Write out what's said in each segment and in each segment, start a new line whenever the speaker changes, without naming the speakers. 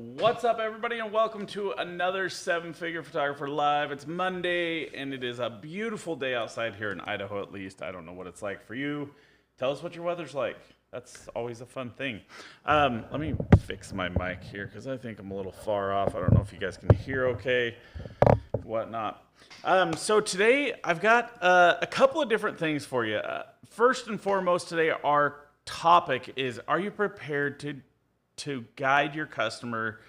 What's up, everybody, and welcome to another Seven Figure Photographer Live. It's Monday, and it is a beautiful day outside here in Idaho, at least. I don't know what it's like for you. Tell us what your weather's like. That's always a fun thing. Let me fix my mic here because I think I'm a little far off. I don't know if you guys can hear okay, whatnot. So today I've got a couple of different things for you. First and foremost today, our topic is, are you prepared to guide your customer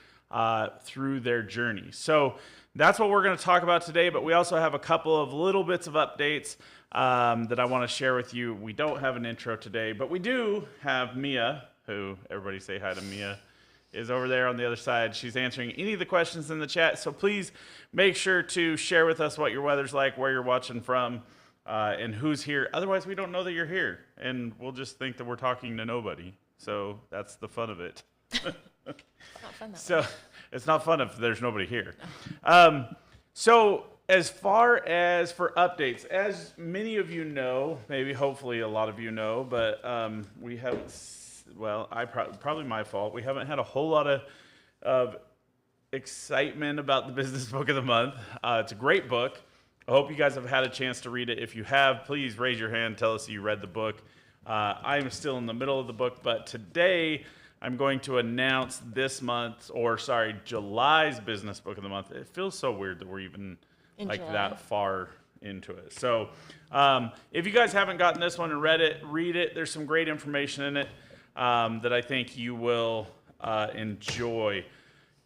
through their journey? So that's what we're going to talk about today, but we also have a couple of little bits of updates that I want to share with you. We don't have an intro today, but we do have Mia, who, everybody say hi to Mia, is over there on the other side. She's answering any of the questions in the chat, so please make sure to share with us what your weather's like, where you're watching from, and who's here. Otherwise, we don't know that you're here, and we'll just think that we're talking to nobody. So that's the fun of it.
Not fun that
So
way.
it's not fun if there's nobody here. So as far as for updates, as many of you know, maybe hopefully a lot of you know, but we haven't, well, probably my fault. We haven't had a whole lot of excitement about the Business Book of the Month. It's a great book. I hope you guys have had a chance to read it. If you have, please raise your hand, tell us you read the book. I'm still in the middle of the book, but today I'm going to announce July's Business Book of the Month. It feels so weird that we're even
In
like
July.
that far into it. So if you guys haven't gotten this one and read it, read it. There's some great information in it that I think you will enjoy.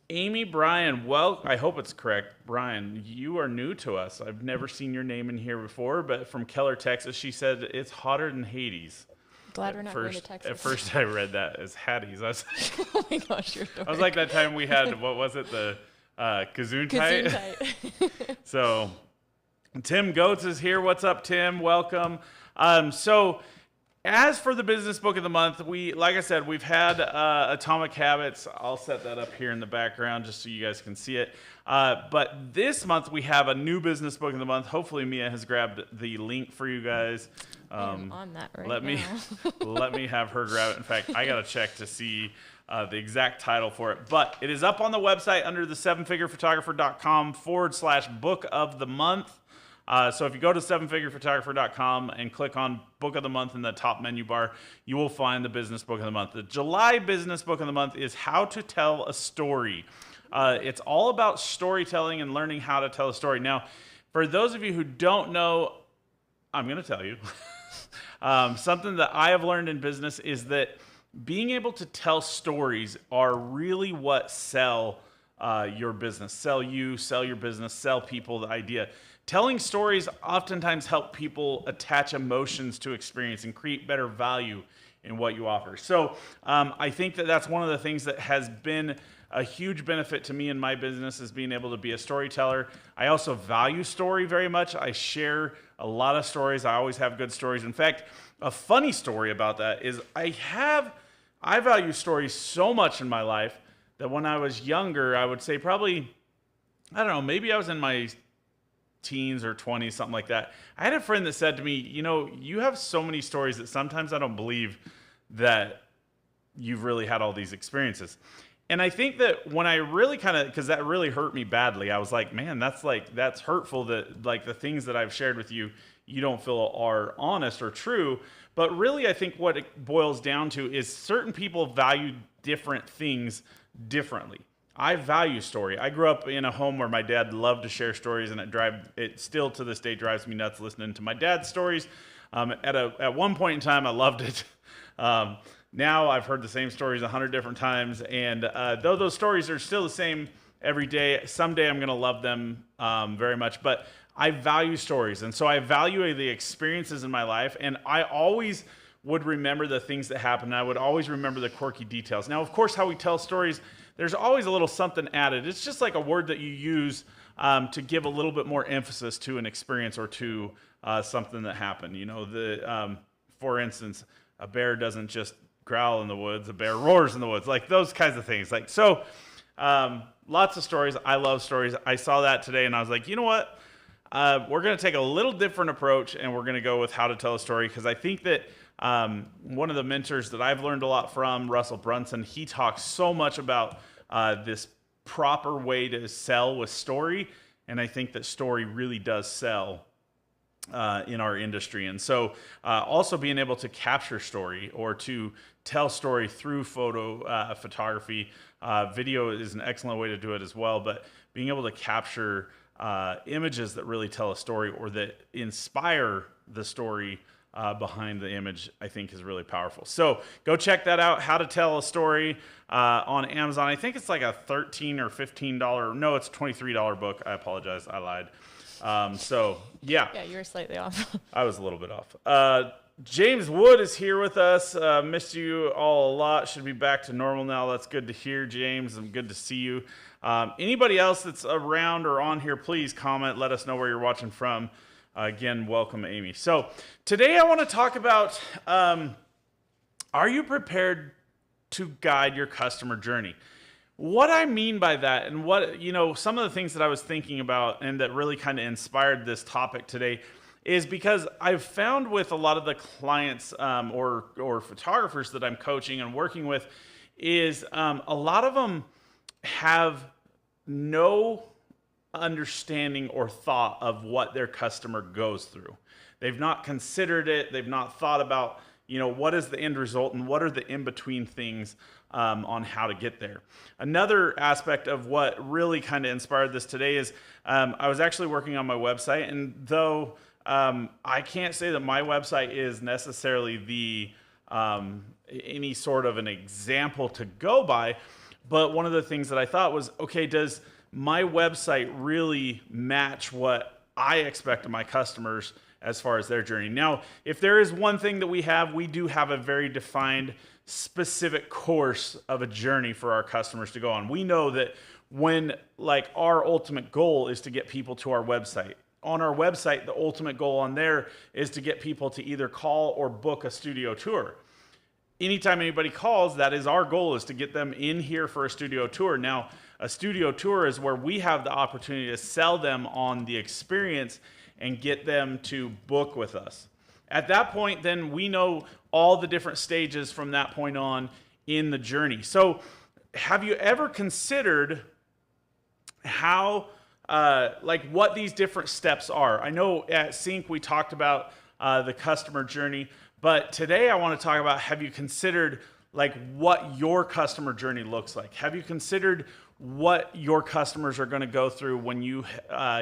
Amy Bryan, well, I hope it's correct. Brian, you are new to us. I've never seen your name in here before, but from Keller, Texas, she said it's hotter than Hades.
Glad we're not going to Texas.
At first, I read that as Hades.
Oh my gosh, you're
I was like that time we had, what was it, the Gesundheit?
Gesundheit.
So Tim Goetz is here. What's up, Tim? Welcome. So as for the Business Book of the Month, like I said, we've had Atomic Habits. I'll set that up here in the background just so you guys can see it. But this month we have a new Business Book of the Month. Hopefully Mia has grabbed the link for you guys.
I'm on that right
let me
now.
let me have her grab it. In fact, I gotta check to see the exact title for it. But it is up on the website under the sevenfigurephotographer.com/book of the month. So if you go to sevenfigurephotographer.com and click on Book of the Month in the top menu bar, you will find the Business Book of the Month. The July Business Book of the Month is How to Tell a Story. It's all about storytelling and learning how to tell a story. Now, for those of you who don't know, I'm going to tell you. Something that I have learned in business is that being able to tell stories are really what sell your business, sell you, sell your business, sell people the idea. Telling stories oftentimes help people attach emotions to experience and create better value in what you offer. So I think that that's one of the things that has been a huge benefit to me in my business, is being able to be a storyteller. I also value story very much. I share a lot of stories. I always have good stories. In fact, a funny story about that is I value stories so much in my life that when I was younger, I would say probably, I don't know, maybe I was in my teens or 20s, something like that. I had a friend that said to me, you know, you have so many stories that sometimes I don't believe that you've really had all these experiences. And I think that when I really because that really hurt me badly, I was like, man, that's hurtful that like the things that I've shared with you, you don't feel are honest or true. But really, I think what it boils down to is certain people value different things differently. I value story. I grew up in a home where my dad loved to share stories, and it still to this day drives me nuts listening to my dad's stories. At one point in time, I loved it. Now I've heard the same stories 100 different times, and though those stories are still the same every day, someday I'm going to love them very much. But I value stories, and so I value the experiences in my life, and I always would remember the things that happened. I would always remember the quirky details. Now, of course, how we tell stories, there's always a little something added. It's just like a word that you use to give a little bit more emphasis to an experience or to something that happened. You know, for instance, a bear doesn't just growl in the woods, a bear roars in the woods, like those kinds of things. Like, so lots of stories. I love stories. I saw that today and I was like, you know what? We're going to take a little different approach, and we're going to go with how to tell a story, because I think that one of the mentors that I've learned a lot from, Russell Brunson, he talks so much about this proper way to sell with story. And I think that story really does sell in our industry. And so also being able to capture story or to tell story through photography, video is an excellent way to do it as well. But being able to capture images that really tell a story or that inspire the story behind the image, I think is really powerful. So go check that out, How to Tell a Story on Amazon. I think it's like a $13 or $15, no, it's a $23 book. I apologize, I lied. So yeah.
Yeah, you were slightly off.
I was a little bit off. James Wood is here with us. Missed you all a lot. Should be back to normal now. That's good to hear, James. And good to see you. Anybody else that's around or on here, please comment. Let us know where you're watching from. Again, welcome, Amy. So today I want to talk about, are you prepared to guide your customer journey? What I mean by that, and what, some of the things that I was thinking about and that really kind of inspired this topic today is because I've found with a lot of the clients or photographers that I'm coaching and working with is a lot of them have no understanding or thought of what their customer goes through. They've not considered it. They've not thought about, what is the end result and what are the in-between things on how to get there. Another aspect of what really kind of inspired this today is I was actually working on my website, and though I can't say that my website is necessarily the any sort of an example to go by, but one of the things that I thought was, okay, does my website really match what I expect of my customers as far as their journey? Now, if there is one thing that we do have a very defined, specific course of a journey for our customers to go on. We know that when, our ultimate goal is to get people to our website. On our website, the ultimate goal on there is to get people to either call or book a studio tour. Anytime anybody calls, that is our goal, is to get them in here for a studio tour. Now, a studio tour is where we have the opportunity to sell them on the experience and get them to book with us. At that point, then we know all the different stages from that point on in the journey. So have you ever considered how, what these different steps are? I know at Sync we talked about the customer journey, but today I want to talk about, have you considered what your customer journey looks like? Have you considered what your customers are going to go through when you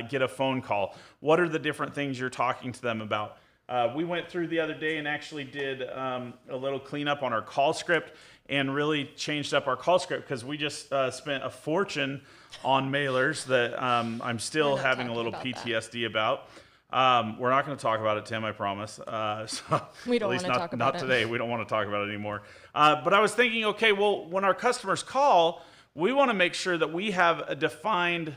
get a phone call? What are the different things you're talking to them about? We went through the other day and actually did a little cleanup on our call script and really changed up our call script because we just spent a fortune on mailers that I'm still having a little PTSD about. We're not going to talk about it, Tim, I promise. So
we don't want to talk about it.
Not today. We don't want to talk about it anymore. But I was thinking, okay, well, when our customers call, we want to make sure that we have a defined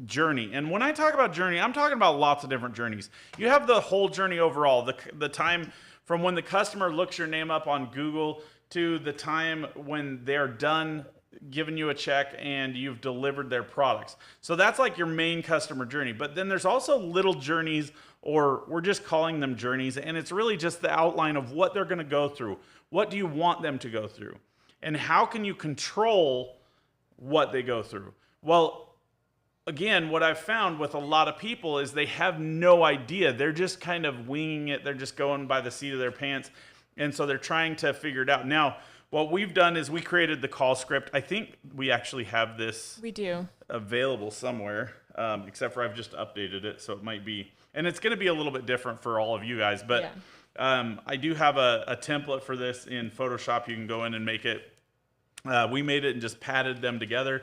journey. And when I talk about journey, I'm talking about lots of different journeys. You have the whole journey overall, the time from when the customer looks your name up on Google to the time when they're done giving you a check and you've delivered their products. So that's your main customer journey. But then there's also little journeys, or we're just calling them journeys, and it's really just the outline of what they're going to go through. What do you want them to go through? And how can you control what they go through? Well, again, what I've found with a lot of people is they have no idea. They're just kind of winging it. They're just going by the seat of their pants. And so they're trying to figure it out. Now, what we've done is we created the call script. I think we actually have this available somewhere, except for I've just updated it. So it might be, and it's going to be a little bit different for all of you guys. But I do have a template for this in Photoshop. You can go in and make it. We made it and just padded them together.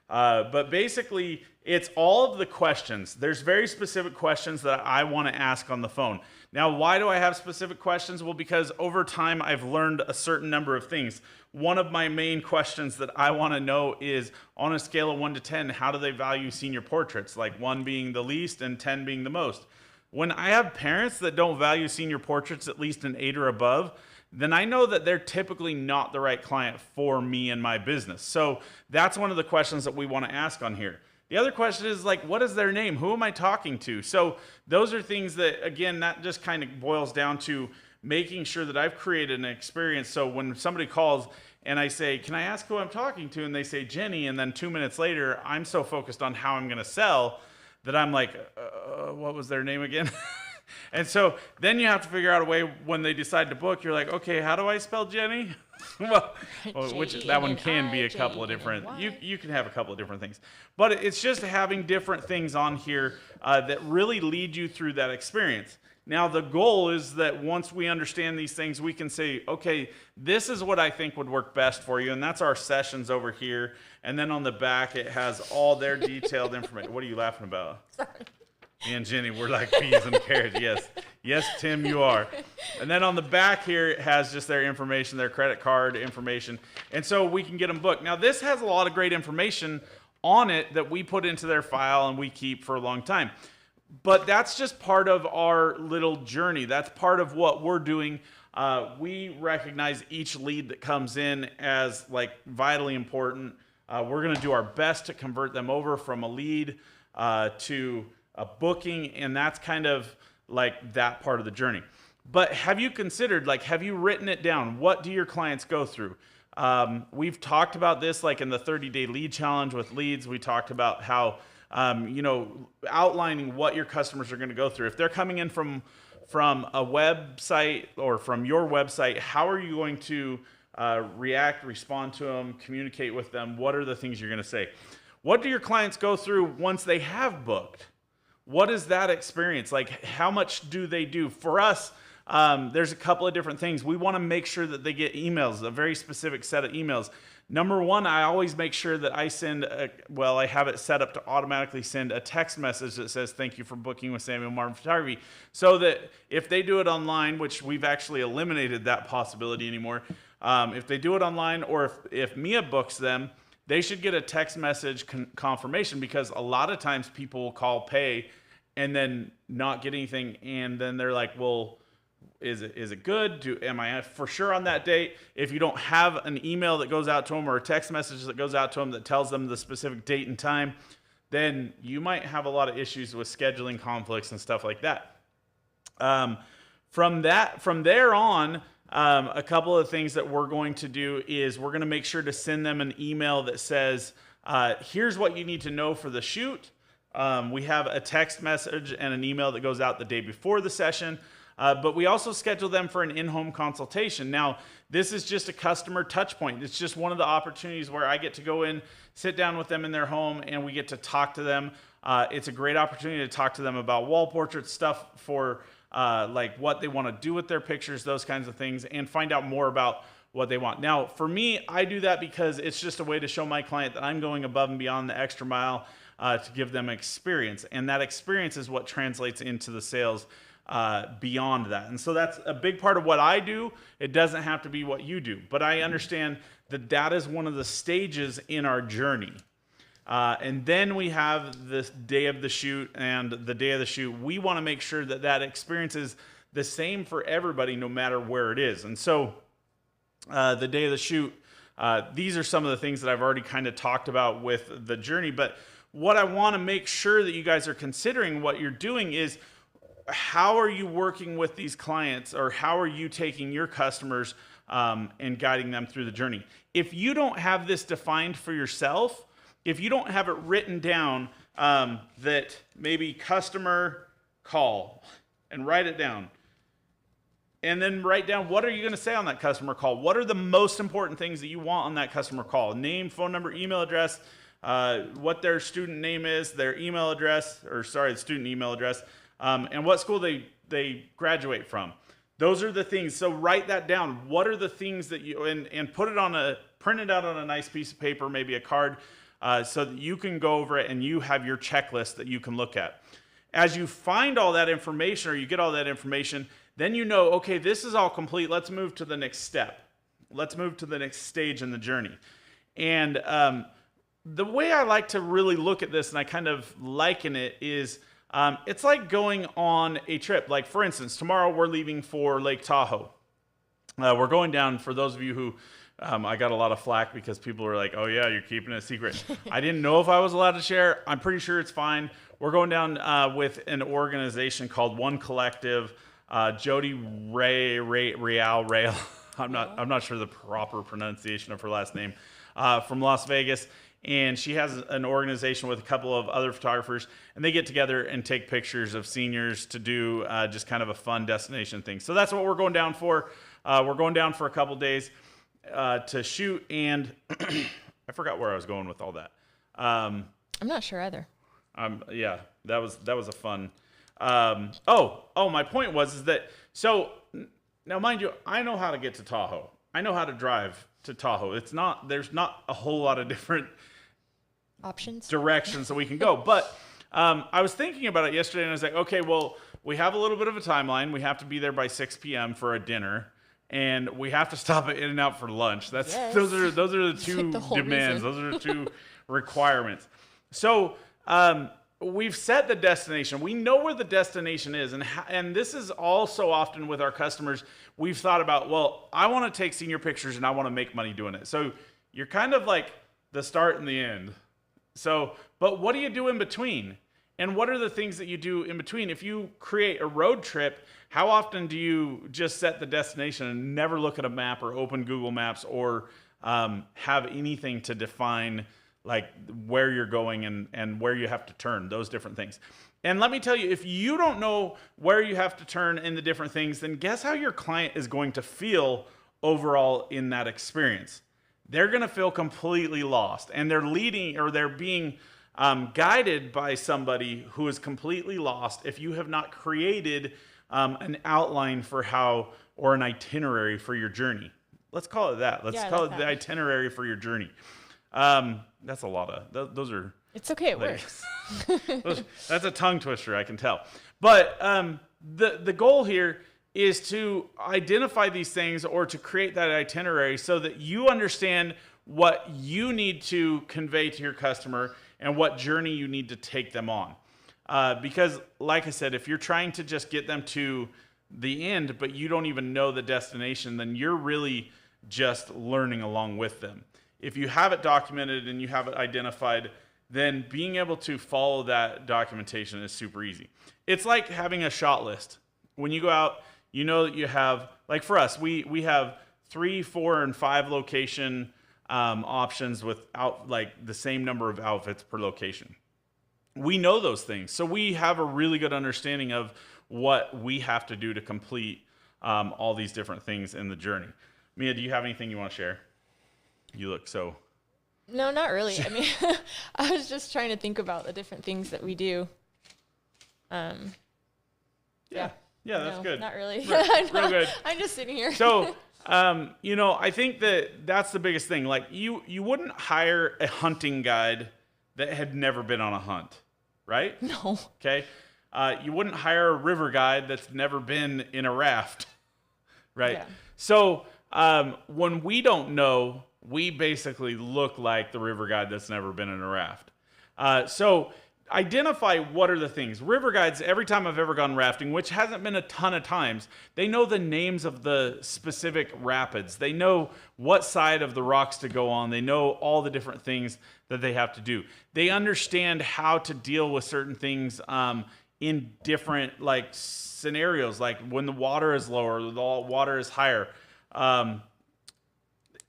But basically, it's all of the questions. There's very specific questions that I want to ask on the phone. Now, why do I have specific questions? Well, because over time, I've learned a certain number of things. One of my main questions that I want to know is, on a scale of 1 to 10, how do they value senior portraits? 1 being the least and 10 being the most. When I have parents that don't value senior portraits at least an 8 or above, then I know that they're typically not the right client for me and my business. So that's one of the questions that we want to ask on here. The other question is what is their name? Who am I talking to? So those are things that, again, that just kind of boils down to making sure that I've created an experience. So when somebody calls and I say, can I ask who I'm talking to? And they say, Jenny. And then 2 minutes later, I'm so focused on how I'm going to sell that I'm like, what was their name again? And so then you have to figure out a way when they decide to book, you're like, okay, how do I spell Jenny? well, which that one can be a couple of different, you can have a couple of different things. But it's just having different things on here that really lead you through that experience. Now, the goal is that once we understand these things, we can say, okay, this is what I think would work best for you. And that's our sessions over here. And then on the back, it has all their detailed information. What are you laughing about?
Sorry.
Me and Jenny, we're like peas and carrots. Yes. Yes, Tim, you are. And then on the back here, it has just their information, their credit card information. And so we can get them booked. Now, this has a lot of great information on it that we put into their file and we keep for a long time. But that's just part of our little journey. That's part of what we're doing. We recognize each lead that comes in as like vitally important. We're going to do our best to convert them over from a lead to a booking, and that's kind of like that part of the journey. But have you considered, like, have you written it down? What do your clients go through? We've talked about this, like in the 30-day lead challenge with leads. We talked about how, outlining what your customers are going to go through. If they're coming in from a website or from your website, how are you going to react, respond to them, communicate with them? What are the things you're going to say? What do your clients go through once they have booked? What is that experience? Like, how much do they do? For us, there's a couple of different things. We want to make sure that they get emails, a very specific set of emails. Number one, I always make sure that I send, I have it set up to automatically send a text message that says, thank you for booking with Samuel Martin Photography. So that if they do it online, which we've actually eliminated that possibility anymore, if they do it online or if Mia books them, they should get a text message confirmation, because a lot of times people will call pay and then not get anything. And then they're like, well, is it good? Am I for sure on that date? If you don't have an email that goes out to them or a text message that goes out to them that tells them the specific date and time, then you might have a lot of issues with scheduling conflicts and stuff like that. From there on, a couple of things that we're going to do is we're going to make sure to send them an email that says, here's what you need to know for the shoot. We have a text message and an email that goes out the day before the session, but we also schedule them for an in-home consultation. Now, this is just a customer touch point. It's just one of the opportunities where I get to go in, sit down with them in their home, and we get to talk to them. It's a great opportunity to talk to them about wall portrait stuff for like what they want to do with their pictures, those kinds of things, and find out more about what they want. Now, for me, I do that because it's just a way to show my client that I'm going above and beyond the extra mile to give them experience. And that experience is what translates into the sales beyond that. And so that's a big part of what I do. It doesn't have to be what you do, but I understand that that is one of the stages in our journey. And then we have this day of the shoot, and the day of the shoot, we want to make sure that that experience is the same for everybody, no matter where it is. And so the day of the shoot, these are some of the things that I've already kind of talked about with the journey. But what I want to make sure that you guys are considering what you're doing is, how are you working with these clients, or how are you taking your customers and guiding them through the journey? If you don't have this defined for yourself, if you don't have it written down, that maybe customer call, and write it down, and then write down what are you going to say on that customer call? What are the most important things that you want on that customer call? Name, phone number, email address, what their student name is, their email address, the student email address, and what school they graduate from. Those are the things. So write that down. What are the things that you, and print it out on a nice piece of paper, maybe a card, so that you can go over it and you have your checklist that you can look at. As you find all that information, or you get all that information, then you know, okay, this is all complete. Let's move to the next step. Let's move to the next stage in the journey. And the way I like to really look at this, and I kind of liken it, is it's like going on a trip. Like, for instance, tomorrow we're leaving for Lake Tahoe. We're going down, for those of you who, I got a lot of flack because people are like, oh yeah, you're keeping it a secret. I didn't know if I was allowed to share. I'm pretty sure it's fine. We're going down with an organization called One Collective. Jody Real. I'm not sure the proper pronunciation of her last name, from Las Vegas. And she has an organization with a couple of other photographers, and they get together and take pictures of seniors to do just kind of a fun destination thing. So that's what we're going down for. We're going down for a couple days to shoot, and I forgot where I was going with all that.
I'm not sure either.
Yeah, that was a fun. My point is that, so now mind you, I know how to get to Tahoe. I know how to drive to Tahoe. There's not a whole lot of different
options,
directions that we can go. But I was thinking about it yesterday, and I was like, okay, well, we have a little bit of a timeline. We have to be there by 6 p.m. for a dinner, and we have to stop at In-N-Out for lunch. Those are the two demands. Those are the two requirements. So we've set the destination. We know where the destination is, and this is also often with our customers. We've thought about, well, I want to take senior pictures and I want to make money doing it. So you're kind of like the start and the end. So, but what do you do in between? And what are the things that you do in between? If you create a road trip, how often do you just set the destination and never look at a map or open Google Maps or have anything to define like where you're going and where you have to turn, those different things? And let me tell you, if you don't know where you have to turn in the different things, then guess how your client is going to feel overall in that experience? They're going to feel completely lost, and they're being guided by somebody who is completely lost if you have not created an outline for or an itinerary for your journey. Let's call it that. Let's call it the itinerary for your journey. That's a lot of those are.
It's okay. It works.
That's a tongue twister, I can tell. But the goal here is to identify these things or to create that itinerary so that you understand what you need to convey to your customer and what journey you need to take them on. Because, like I said, if you're trying to just get them to the end, but you don't even know the destination, then you're really just learning along with them. If you have it documented and you have it identified, then being able to follow that documentation is super easy. It's like having a shot list. When you go out, you know that you have, like for us, we have 3, 4, and 5 location options without like the same number of outfits per location. We know those things. So we have a really good understanding of what we have to do to complete all these different things in the journey. Mia, do you have anything you want to share? You look so...
No, not really. I mean, I was just trying to think about the different things that we do.
Yeah, that's good.
Not really.
Real good.
I'm just sitting here.
So, I think that's the biggest thing. Like, you wouldn't hire a hunting guide that had never been on a hunt, right?
No.
Okay. You wouldn't hire a river guide that's never been in a raft, right? Yeah. So, when we don't know, we basically look like the river guide that's never been in a raft. So identify what are the things. River guides, every time I've ever gone rafting, which hasn't been a ton of times, they know the names of the specific rapids. They know what side of the rocks to go on. They know all the different things that they have to do. They understand how to deal with certain things in different like scenarios, like when the water is lower, the water is higher.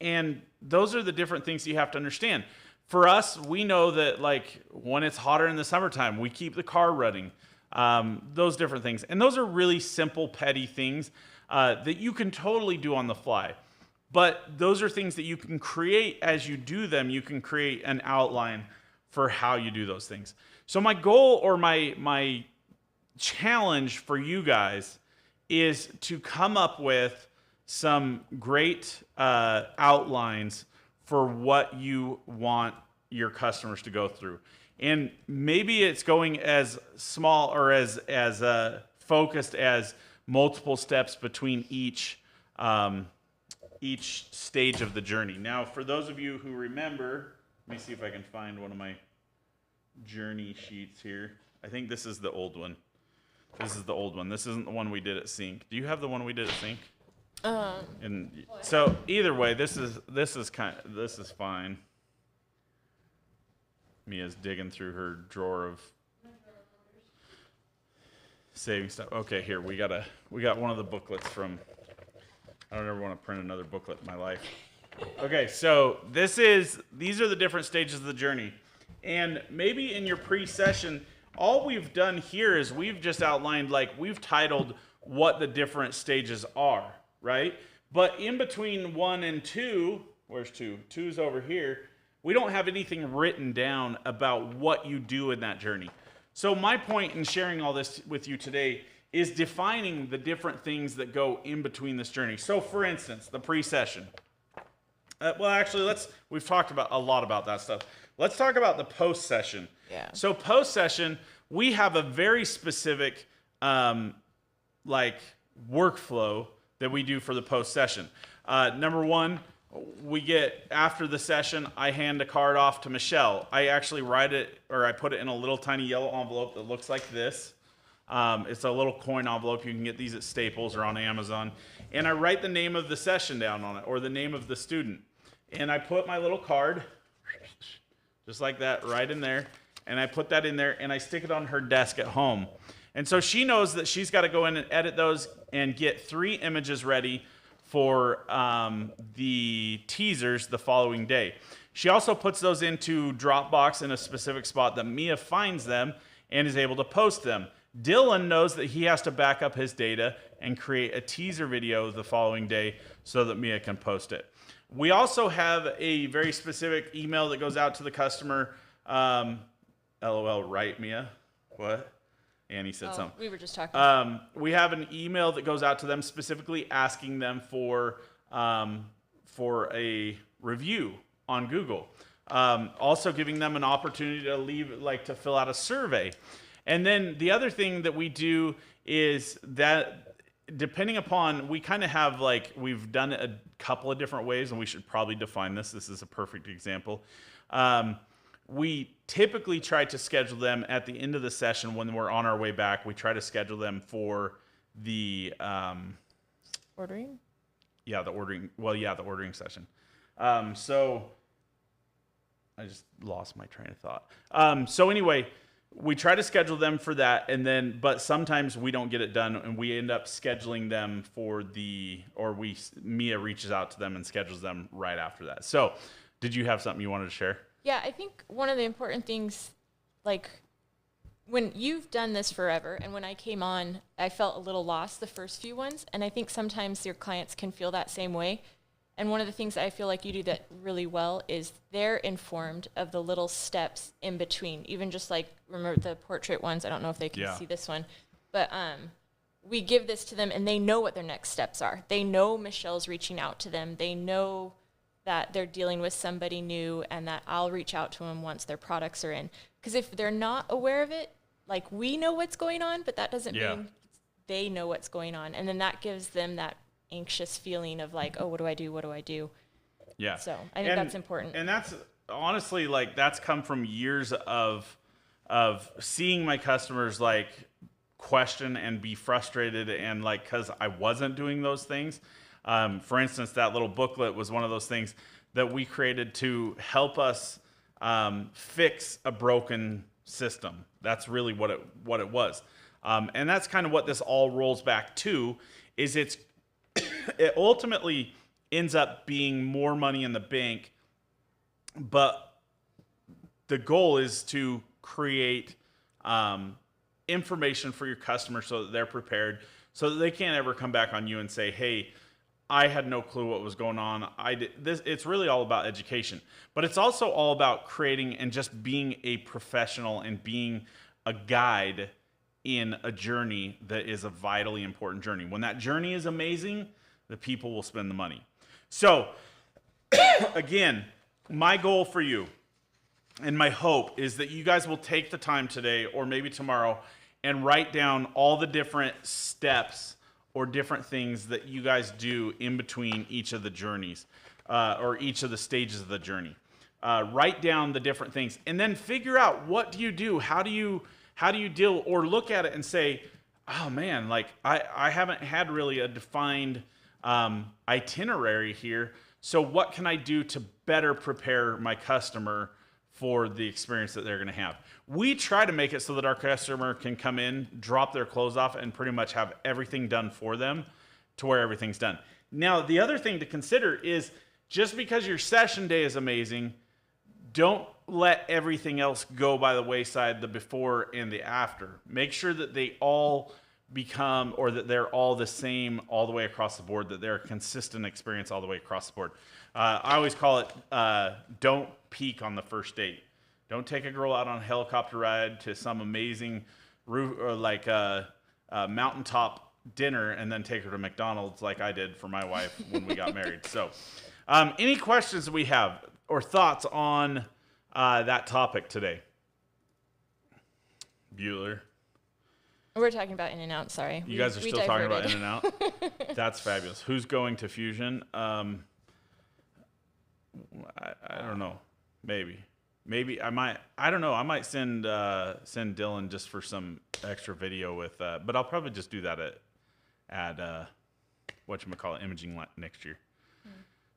And those are the different things you have to understand. For us, we know that like when it's hotter in the summertime, we keep the car running. Those different things. And those are really simple, petty things that you can totally do on the fly. But those are things that you can create as you do them. You can create an outline for how you do those things. So my goal or my challenge for you guys is to come up with some great outlines for what you want your customers to go through. And maybe it's going as small or as focused as multiple steps between each stage of the journey. Now, for those of you who remember, let me see if I can find one of my journey sheets here. I think this is the old one. This is the old one. This isn't the one we did at Sync. Do you have the one we did at Sync? And so either way, this is fine. Mia's digging through her drawer of. saving stuff. Okay, here we got one of the booklets from. I don't ever want to print another booklet in my life. Okay, so these are the different stages of the journey, and maybe in your pre-session, all we've done here is we've just outlined, like, we've titled what the different stages are, right? But in between 1 and 2, where's 2? 2's over here. We don't have anything written down about what you do in that journey. So my point in sharing all this with you today is defining the different things that go in between this journey. So for instance, the pre-session. Well, actually, we've talked about a lot about that stuff. Let's talk about the post-session.
Yeah.
So post-session, we have a very specific workflow that we do for the post-session. Number one, we get, after the session, I hand a card off to Michelle. I actually I put it in a little tiny yellow envelope that looks like this. It's a little coin envelope. You can get these at Staples or on Amazon. And I write the name of the session down on it, or the name of the student. And I put my little card, just like that, right in there. And I put that in there, and I stick it on her desk at home. And so she knows that she's got to go in and edit those and get 3 images ready for the teasers the following day. She also puts those into Dropbox in a specific spot that Mia finds them and is able to post them. Dylan knows that he has to back up his data and create a teaser video the following day so that Mia can post it. We also have a very specific email that goes out to the customer. LOL, right, Mia? What? Annie said something.
We were just talking.
We have an email that goes out to them specifically asking them for a review on Google. Also giving them an opportunity to fill out a survey. And then the other thing that we do is that depending upon, we kind of have we've done it a couple of different ways, and we should probably define this. This is a perfect example. We typically try to schedule them at the end of the session when we're on our way back. We try to schedule them for the
ordering?
Yeah, the ordering. Well, yeah, the ordering session. So I just lost my train of thought. So anyway, we try to schedule them for that, but sometimes we don't get it done, and we end up scheduling them Mia reaches out to them and schedules them right after that. So, did you have something you wanted to share?
Yeah, I think one of the important things, when you've done this forever, and when I came on, I felt a little lost the first few ones, and I think sometimes your clients can feel that same way. And one of the things that I feel like you do that really well is they're informed of the little steps in between. Even just remember the portrait ones. I don't know if they can see this one, but we give this to them, and they know what their next steps are. They know Michelle's reaching out to them. They know that they're dealing with somebody new, and that I'll reach out to them once their products are in. Because if they're not aware of it, we know what's going on, but that doesn't mean they know what's going on. And then that gives them that anxious feeling of oh, what do I do? What do I do?
Yeah.
So I think that's important.
And that's honestly that's come from years of seeing my customers question and be frustrated and because I wasn't doing those things. For instance, that little booklet was one of those things that we created to help us fix a broken system. That's really what it was. And that's kind of what this all rolls back to, is it ultimately ends up being more money in the bank, but the goal is to create information for your customers so that they're prepared, so that they can't ever come back on you and say, hey, I had no clue what was going on. It's really all about education, but it's also all about creating and just being a professional and being a guide in a journey that is a vitally important journey. When that journey is amazing, the people will spend the money. So again, my goal for you and my hope is that you guys will take the time today or maybe tomorrow and write down all the different steps or different things that you guys do in between each of the journeys or each of the stages of the journey. Write down the different things and then figure out, what do you do? How do you deal, or look at it and say, oh man, I haven't had really a defined itinerary here. So what can I do to better prepare my customer for the experience that they're going to have. We try to make it so that our customer can come in, drop their clothes off, and pretty much have everything done for them to where everything's done. Now, the other thing to consider is just because your session day is amazing, don't let everything else go by the wayside, the before and the after. Make sure that they all become, or that they're all the same all the way across the board, that they're a consistent experience all the way across the board. I always call it don't peak on the first date. Don't take a girl out on a helicopter ride to some amazing roof or like mountaintop dinner and then take her to McDonald's like I did for my wife when we got married. So any questions we have or thoughts on that topic today? Bueller.
We're talking about In-N-Out, sorry.
You guys are still talking about In-N-Out? That's fabulous. Who's going to Fusion? I don't know. Maybe I might. I don't know. I might send Dylan just for some extra video with. But I'll probably just do that at whatchamacallit, Imaging next year.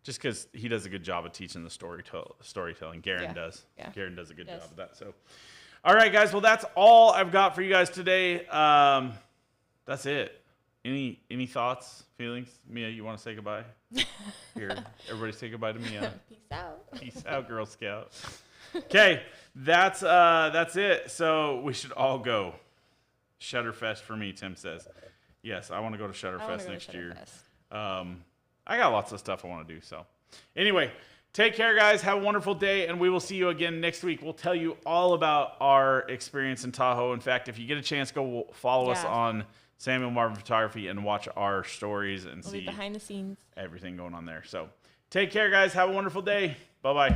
Just because he does a good job of teaching the storytelling. Garen does. Yeah. Garen does a good job of that. So, all right, guys. Well, that's all I've got for you guys today. That's it. Any thoughts, feelings? Mia, you want to say goodbye? Here, everybody say goodbye to Mia.
Peace out.
Peace out, Girl Scout. Okay, that's it. So we should all go. Shutterfest for me, Tim says. Yes, I want to go to Shutterfest next year. I got lots of stuff I want to do. So anyway, take care, guys. Have a wonderful day, and we will see you again next week. We'll tell you all about our experience in Tahoe. In fact, if you get a chance, go follow us on Samuel Marvin Photography and watch our stories and see
behind the scenes
everything going on there. So take care, guys. Have a wonderful day. Bye-bye.